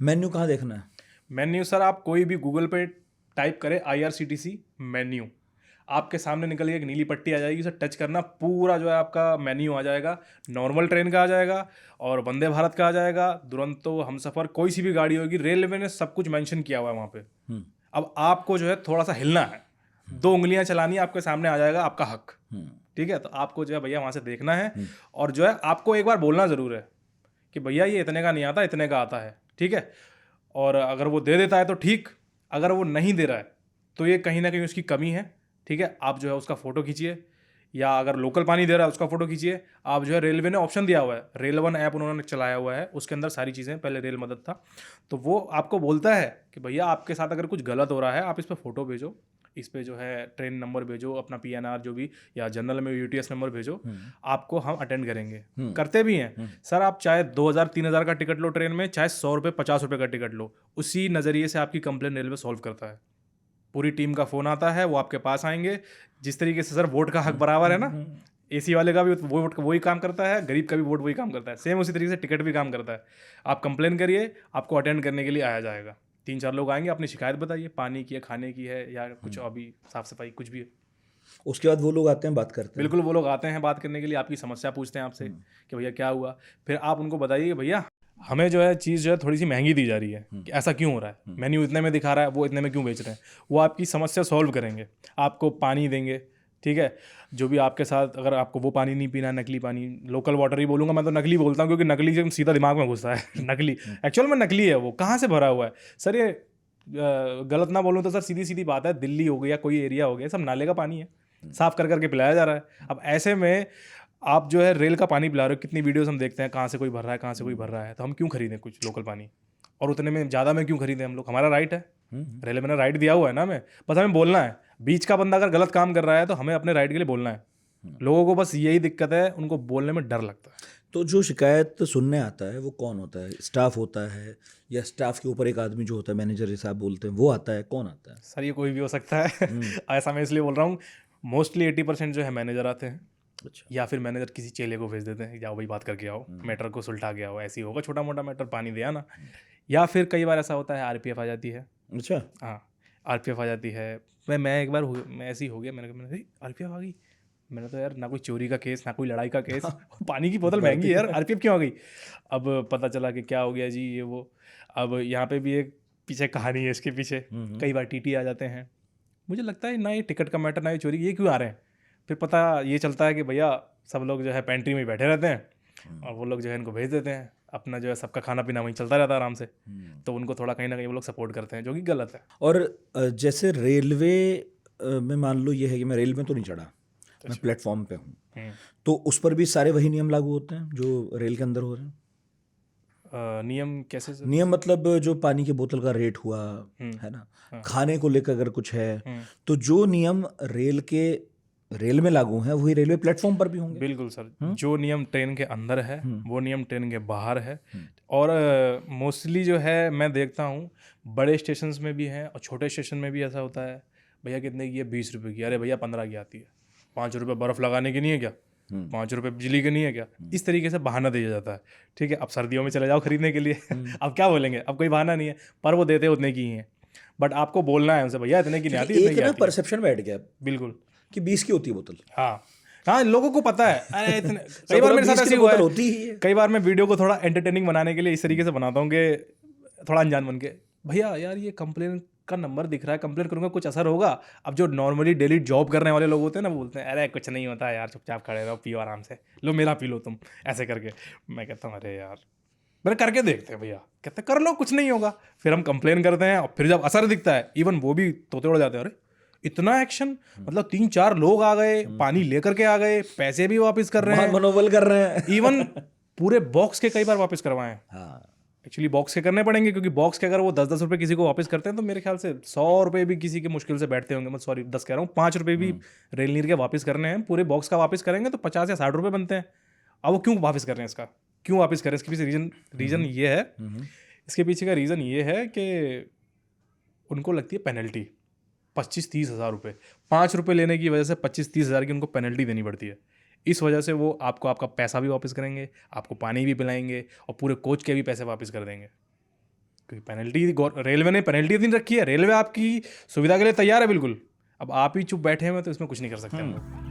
Menu कहाँ देखना है? मेन्यू सर आप कोई भी गूगल पे टाइप करें IRCTC मेन्यू, आपके सामने निकल के एक नीली पट्टी आ जाएगी, उसे टच करना, पूरा जो है आपका मेन्यू आ जाएगा। नॉर्मल ट्रेन का आ जाएगा और वंदे भारत का आ जाएगा, दुरंतो, हमसफ़र, कोई सी भी गाड़ी होगी, रेलवे ने सब कुछ मेंशन किया हुआ है वहाँ पे। अब आपको जो है थोड़ा सा हिलना है, 2 उंगलियां चलानी है, आपके सामने आ जाएगा आपका हक। ठीक है, तो आपको जो है भैया वहाँ से देखना है, और जो है आपको एक बार बोलना ज़रूर है कि भैया ये इतने का नहीं आता, इतने का आता है। ठीक है, और अगर वो दे देता है तो ठीक, अगर वो नहीं दे रहा है तो ये कहीं ना कहीं उसकी कमी है। ठीक है, आप जो है उसका फ़ोटो खींचिए, या अगर लोकल पानी दे रहा है उसका फ़ोटो खींचिए। आप जो है, रेलवे ने ऑप्शन दिया हुआ है, रेल वन ऐप उन्होंने चलाया हुआ है, उसके अंदर सारी चीज़ें, पहले रेल मदद था, तो वो आपको बोलता है कि भैया आपके साथ अगर कुछ गलत हो रहा है, आप इस पर फ़ोटो भेजो, इस पे जो है ट्रेन नंबर भेजो, अपना PNR जो भी, या जनरल में UTS नंबर भेजो, आपको हम अटेंड करेंगे। करते भी हैं सर, आप चाहे 2000-3000 का टिकट लो ट्रेन में, चाहे 100 रुपये 50 रुपये का टिकट लो, उसी नज़रिए से आपकी कंप्लेन रेलवे सॉल्व करता है। पूरी टीम का फ़ोन आता है, वो आपके पास आएंगे। जिस तरीके से सर वोट का हक बराबर है ना, AC वाले का भी वोट वही काम करता है, गरीब का भी वोट वही काम करता है, सेम उसी तरीके से टिकट भी काम करता है। आप कंप्लेन करिए, आपको अटेंड करने के लिए आया जाएगा। 3-4 लोग आएंगे, अपनी शिकायत बताइए, पानी की है, खाने की है, या कुछ अभी साफ़ सफाई कुछ भी है। उसके बाद वो लोग आते हैं, बात करते हैं। बिल्कुल, वो लोग आते हैं बात करने के लिए, आपकी समस्या पूछते हैं आपसे कि भैया क्या हुआ। फिर आप उनको बताइए कि भैया हमें जो है चीज़ जो है थोड़ी सी महंगी दी जा रही है, कि ऐसा क्यों हो रहा है, मेन्यू इतने में दिखा रहा है, वो इतने में क्यों बेच रहे हैं। वो आपकी समस्या सॉल्व करेंगे, आपको पानी देंगे। ठीक है, जो भी आपके साथ, अगर आपको वो पानी नहीं पीना है, नकली पानी, लोकल वाटर ही बोलूँगा मैं तो, नकली बोलता हूँ क्योंकि नकली जो सीधा दिमाग में घुसता है नकली एक्चुअल में नकली है, वो कहाँ से भरा हुआ है सर। ये गलत ना बोलूँ तो सर, सीधी सीधी बात है, दिल्ली हो गया, कोई एरिया हो गया, सब नाले का पानी है, साफ कर करके पिलाया जा रहा है। अब ऐसे में आप जो है रेल का पानी पिला रहे हो, कितनी वीडियोस हम देखते हैं, कहाँ से कोई भर रहा है, कहाँ से कोई भर रहा है, तो हम क्यों खरीदें कुछ लोकल पानी, और उतने में ज़्यादा में क्यों खरीदें हम लोग, हमारा राइट है, रेलवे ने राइट दिया हुआ है ना हमें, बस हमें बोलना है। बीच का बंदा अगर गलत काम कर रहा है तो हमें अपने राइट के लिए बोलना है। लोगों को बस यही दिक्कत है, उनको बोलने में डर लगता है। तो जो शिकायत सुनने आता है वो कौन होता है? स्टाफ होता है, या स्टाफ के ऊपर एक आदमी जो होता है, मैनेजर जैसे आप बोलते हैं, वो आता है? कौन आता है? सर ये कोई भी हो सकता है ऐसा मैं इसलिए बोल रहा हूँ, मोस्टली 80% जो है मैनेजर आते हैं, अच्छा। या फिर मैनेजर किसी चेले को भेज देते हैं, जाओ भाई बात करके आओ, मैटर को सुलझा के आओ, ऐसी होगा छोटा मोटा मैटर, पानी दे आना। या फिर कई बार ऐसा होता है RPF आ जाती है। अच्छा। हाँ, RPF आ जाती है। मैं एक बार मैं ऐसी हो गया, मैंने RPF आ गई, मैंने तो यार ना कोई चोरी का केस, ना कोई लड़ाई का केस पानी की बोतल महंगी है यार, RPF क्यों आ गई। अब पता चला कि क्या हो गया जी, ये वो। अब यहाँ पे भी एक पीछे कहानी है इसके पीछे। कई बार TT आ जाते हैं, मुझे लगता है ना ये टिकट का मैटर, ना ये चोरी, ये क्यों आ रहे हैं। फिर पता ये चलता है कि भैया सब लोग जो है पेंट्री में ही बैठे रहते हैं, और वो लोग जो है इनको भेज देते हैं, अपना जो है सबका खाना पीना वहीं चलता रहता है आराम से। तो उनको थोड़ा कहीं ना कहीं वो लोग सपोर्ट करते हैं, जो कि गलत है। और जैसे रेलवे में मान लो ये है कि मैं रेल में तो नहीं चढ़ा, मैं प्लेटफॉर्म पे हूँ, तो उस पर भी सारे वही नियम लागू होते हैं जो रेल के अंदर हो रहे हैं? नियम कैसे सर? नियम मतलब जो पानी की बोतल का रेट हुआ है ना, खाने को लेकर अगर कुछ है, तो जो नियम रेल में लागू हैं वही रेलवे प्लेटफॉर्म पर भी होंगे? बिल्कुल सर, जो नियम ट्रेन के अंदर है वो नियम ट्रेन के बाहर है। और मोस्टली जो है मैं देखता हूँ, बड़े स्टेशन में भी हैं और छोटे स्टेशन में भी ऐसा होता है। भैया कितने की है? 20 रुपये की। अरे भैया 15 की आती है। 5 रुपये बर्फ़ लगाने की नहीं है क्या? 5 रुपये बिजली के नहीं है क्या? इस तरीके से बहाना दिया जाता है। ठीक है, अब सर्दियों में चले जाओ खरीदने के लिए अब क्या बोलेंगे, अब कोई बहाना नहीं है, पर वो देते उतने की ही हैं। बट आपको बोलना है उनसे, भैया इतने की नहीं आती, इतने एक की ना आती है। परसेप्शन बैठ गया बिल्कुल कि 20 की होती है बोतल। हाँ हाँ, लोगों को पता है। अरे इतने कई सब बार लोग मेरे साथ 20 की ऐसी तो हुआ बोतल है। होती ही है। कई बार मैं वीडियो को थोड़ा एंटरटेनिंग बनाने के लिए इस तरीके से बनाता हूँ कि थोड़ा अनजान बन के, भैया यार ये कंप्लेन का नंबर दिख रहा है, कंप्लेन करूंगा कुछ असर होगा। अब जो नॉर्मली डेली जॉब करने वाले लोग होते हैं ना, वो बोलते हैं अरे कुछ नहीं होता यार, चुपचाप खड़े रहो, पियो आराम से, लो मेरा पी लो तुम, ऐसे करके। मैं कहता हूँ अरे यार, मैंने करके देखते हैं भैया, कहते कर लो कुछ नहीं होगा। फिर हम कंप्लेन करते हैं और फिर जब असर दिखता है, इवन वो भी तोते उड़ जाते हैं, अरे इतना एक्शन, मतलब 3-4 लोग आ गए, पानी लेकर के आ गए, पैसे भी वापस कर रहे हैं, मनोबल कर रहे हैं इवन पूरे बॉक्स के कई बार वापस करवाए हैं। हाँ। एक्चुअली बॉक्स के करने पड़ेंगे, क्योंकि बॉक्स के अगर वो 10-10 रुपये किसी को वापस करते हैं तो मेरे ख्याल से 100 रुपये भी किसी के मुश्किल से बैठते होंगे। मैं सॉरी 10 कह रहा हूँ, 5 रुपये भी रेल नीर के वापस करने हैं, पूरे बॉक्स का वापस करेंगे तो 50 या 60 रुपये बनते हैं। अब वो क्यों वापस कर रहे हैं, इसका क्यों वापस करें, इसके पीछे रीज़न ये है, इसके पीछे का रीज़न ये है कि उनको लगती है पेनल्टी 25-30 हज़ार रुपये। 5 रुपये लेने की वजह से 25-30 हज़ार की उनको पेनल्टी देनी पड़ती है। इस वजह से वो आपको आपका पैसा भी वापस करेंगे, आपको पानी भी पिलाएंगे और पूरे कोच के भी पैसे वापस कर देंगे। क्योंकि पेनल्टी रेलवे ने पेनल्टी नहीं रखी है, रेलवे आपकी सुविधा के लिए तैयार है बिल्कुल। अब आप ही चुप बैठे हैं तो इसमें कुछ नहीं कर सकते हम लोग।